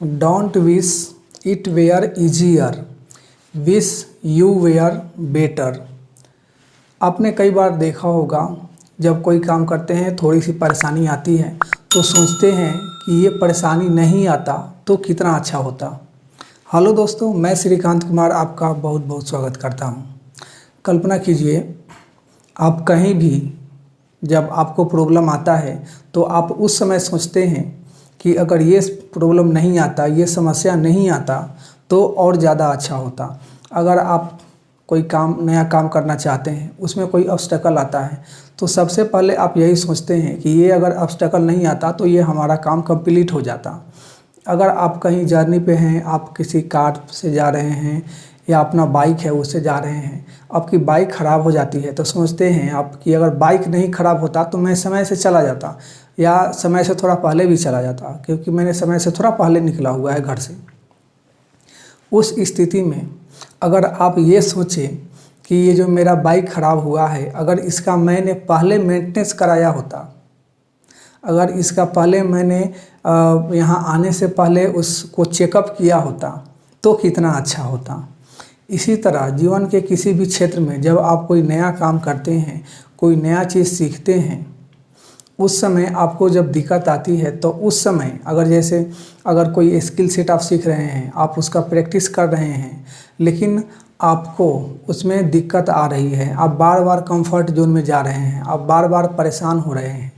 Don't wish it were easier, wish you were better. आपने कई बार देखा होगा, जब कोई काम करते हैं थोड़ी सी परेशानी आती है तो सोचते हैं कि ये परेशानी नहीं आता तो कितना अच्छा होता। हेलो दोस्तों, मैं श्रीकांत कुमार आपका बहुत बहुत स्वागत करता हूँ। कल्पना कीजिए, आप कहीं भी जब आपको प्रॉब्लम आता है तो आप उस समय सोचते हैं कि अगर ये प्रॉब्लम नहीं आता, ये समस्या नहीं आता तो और ज़्यादा अच्छा होता। अगर आप कोई नया काम करना चाहते हैं, उसमें कोई ऑब्स्टेकल आता है तो सबसे पहले आप यही सोचते हैं कि ये अगर ऑब्स्टेकल नहीं आता तो ये हमारा काम कंप्लीट हो जाता। अगर आप कहीं जर्नी पे हैं, आप किसी कार से जा रहे हैं या अपना बाइक है उससे जा रहे हैं, आपकी बाइक ख़राब हो जाती है तो सोचते हैं आप कि अगर बाइक नहीं ख़राब होता तो मैं समय से चला जाता या समय से थोड़ा पहले भी चला जाता, क्योंकि मैंने समय से थोड़ा पहले निकला हुआ है घर से। उस स्थिति में अगर आप ये सोचें कि ये जो मेरा बाइक ख़राब हुआ है, अगर इसका मैंने पहले मेंटेनेंस कराया होता, अगर इसका पहले मैंने यहाँ आने से पहले उसको चेकअप किया होता तो कितना अच्छा होता। इसी तरह जीवन के किसी भी क्षेत्र में जब आप कोई नया काम करते हैं, कोई नया चीज़ सीखते हैं, उस समय आपको जब दिक्कत आती है तो उस समय अगर कोई स्किल सेट आप सीख रहे हैं, आप उसका प्रैक्टिस कर रहे हैं, लेकिन आपको उसमें दिक्कत आ रही है, आप बार बार कंफर्ट जोन में जा रहे हैं, आप बार बार परेशान हो रहे हैं,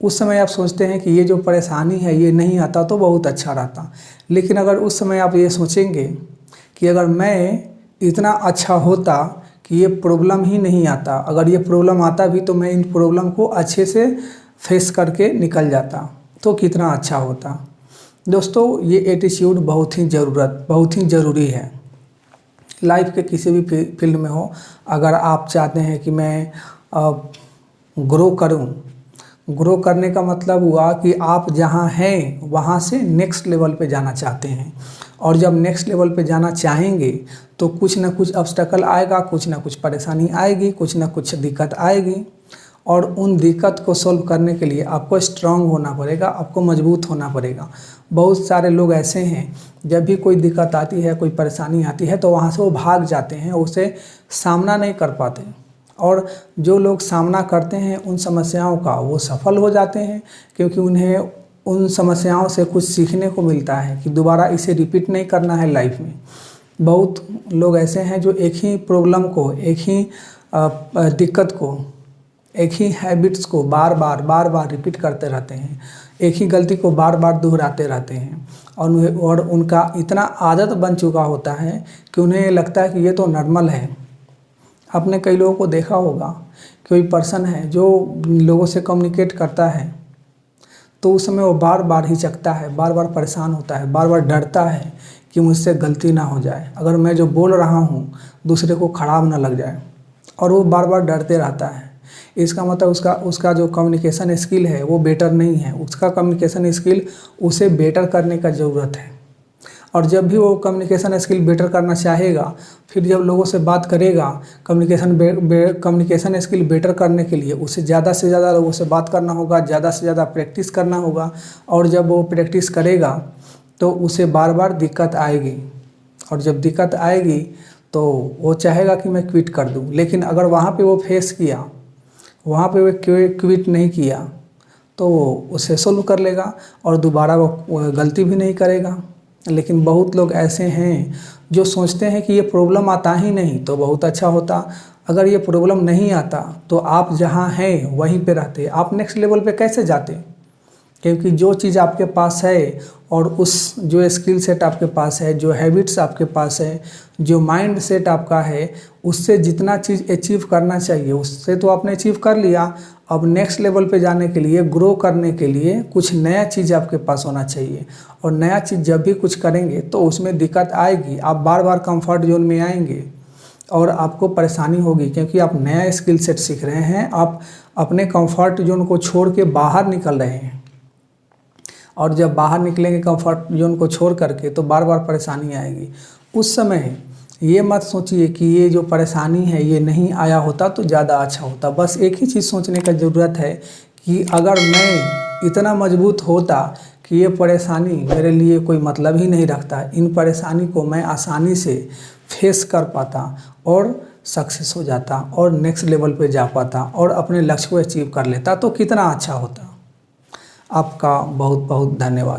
उस समय आप सोचते हैं कि ये जो परेशानी है ये नहीं आता तो बहुत अच्छा रहता। लेकिन अगर उस समय आप ये सोचेंगे कि अगर मैं इतना अच्छा होता कि ये प्रॉब्लम ही नहीं आता, अगर ये प्रॉब्लम आता भी तो मैं इन प्रॉब्लम को अच्छे से फेस करके निकल जाता तो कितना अच्छा होता। दोस्तों, ये एटीट्यूड बहुत ही ज़रूरी है लाइफ के किसी भी फील्ड में हो। अगर आप चाहते हैं कि मैं ग्रो करूं, ग्रो करने का मतलब हुआ कि आप जहां हैं वहां से नेक्स्ट लेवल पे जाना चाहते हैं, और जब नेक्स्ट लेवल पे जाना चाहेंगे तो कुछ ना कुछ ऑब्स्टेकल आएगा, कुछ ना कुछ परेशानी आएगी, कुछ ना कुछ दिक्कत आएगी, और उन दिक्कत को सॉल्व करने के लिए आपको स्ट्रांग होना पड़ेगा, आपको मजबूत होना पड़ेगा। बहुत सारे लोग ऐसे हैं, जब भी कोई दिक्कत आती है, कोई परेशानी आती है तो वहाँ से वो भाग जाते हैं, उसे सामना नहीं कर पाते, और जो लोग सामना करते हैं उन समस्याओं का वो सफल हो जाते हैं, क्योंकि उन्हें उन समस्याओं से कुछ सीखने को मिलता है कि दोबारा इसे रिपीट नहीं करना है लाइफ में। बहुत लोग ऐसे हैं जो एक ही प्रॉब्लम को, एक ही दिक्कत को, एक ही हैबिट्स को बार बार रिपीट करते रहते हैं, एक ही गलती को बार बार दोहराते रहते हैं, और उनका इतना आदत बन चुका होता है कि उन्हें लगता है कि ये तो नॉर्मल है। आपने कई लोगों को देखा होगा, कोई पर्सन है जो लोगों से कम्युनिकेट करता है तो उस समय वो बार बार हिचकता है, बार बार परेशान होता है, बार बार डरता है कि मुझसे गलती ना हो जाए, अगर मैं जो बोल रहा हूँ दूसरे को खराब ना लग जाए, और वो बार बार डरते रहता है। इसका मतलब उसका जो कम्युनिकेशन स्किल है वो बेटर नहीं है, उसका कम्युनिकेशन स्किल उसे बेटर करने का ज़रूरत है। और जब भी वो कम्युनिकेशन स्किल बेटर करना चाहेगा, फिर जब लोगों से बात करेगा, कम्युनिकेशन स्किल बेटर करने के लिए उसे ज़्यादा से ज़्यादा लोगों से बात करना होगा, ज़्यादा से ज़्यादा प्रैक्टिस करना होगा, और जब वो प्रैक्टिस करेगा तो उसे बार बार दिक्कत आएगी, और जब दिक्कत आएगी तो वो चाहेगा कि मैं क्विट कर दूँ, लेकिन अगर वहाँ पर वो फेस किया, वहाँ पे वो क्विट नहीं किया तो वो उसे सोल्व कर लेगा और दोबारा वो गलती भी नहीं करेगा। लेकिन बहुत लोग ऐसे हैं जो सोचते हैं कि ये प्रॉब्लम आता ही नहीं तो बहुत अच्छा होता, अगर ये प्रॉब्लम नहीं आता तो आप जहाँ हैं वहीं पे रहते, आप नेक्स्ट लेवल पे कैसे जाते, क्योंकि जो चीज़ आपके पास है और उस जो स्किल सेट आपके पास है, जो हैबिट्स आपके पास है, जो माइंड सेट आपका है, उससे जितना चीज़ अचीव करना चाहिए उससे तो आपने अचीव कर लिया। अब नेक्स्ट लेवल पे जाने के लिए, ग्रो करने के लिए कुछ नया चीज़ आपके पास होना चाहिए, और नया चीज़ जब भी कुछ करेंगे तो उसमें दिक्कत आएगी, आप बार बार कंफर्ट जोन में आएंगे और आपको परेशानी होगी, क्योंकि आप नया स्किल सेट सीख रहे हैं, आप अपने कंफर्ट जोन को छोड़ के बाहर निकल रहे हैं, और जब बाहर निकलेंगे कंफर्ट जोन को छोड़ करके तो बार बार परेशानी आएगी। उस समय ये मत सोचिए कि ये जो परेशानी है ये नहीं आया होता तो ज़्यादा अच्छा होता। बस एक ही चीज़ सोचने का ज़रूरत है कि अगर मैं इतना मजबूत होता कि ये परेशानी मेरे लिए कोई मतलब ही नहीं रखता, इन परेशानी को मैं आसानी से फेस कर पाता और सक्सेस हो जाता और नेक्स्ट लेवल पे जा पाता और अपने लक्ष्य को अचीव कर लेता तो कितना अच्छा होता। आपका बहुत बहुत धन्यवाद।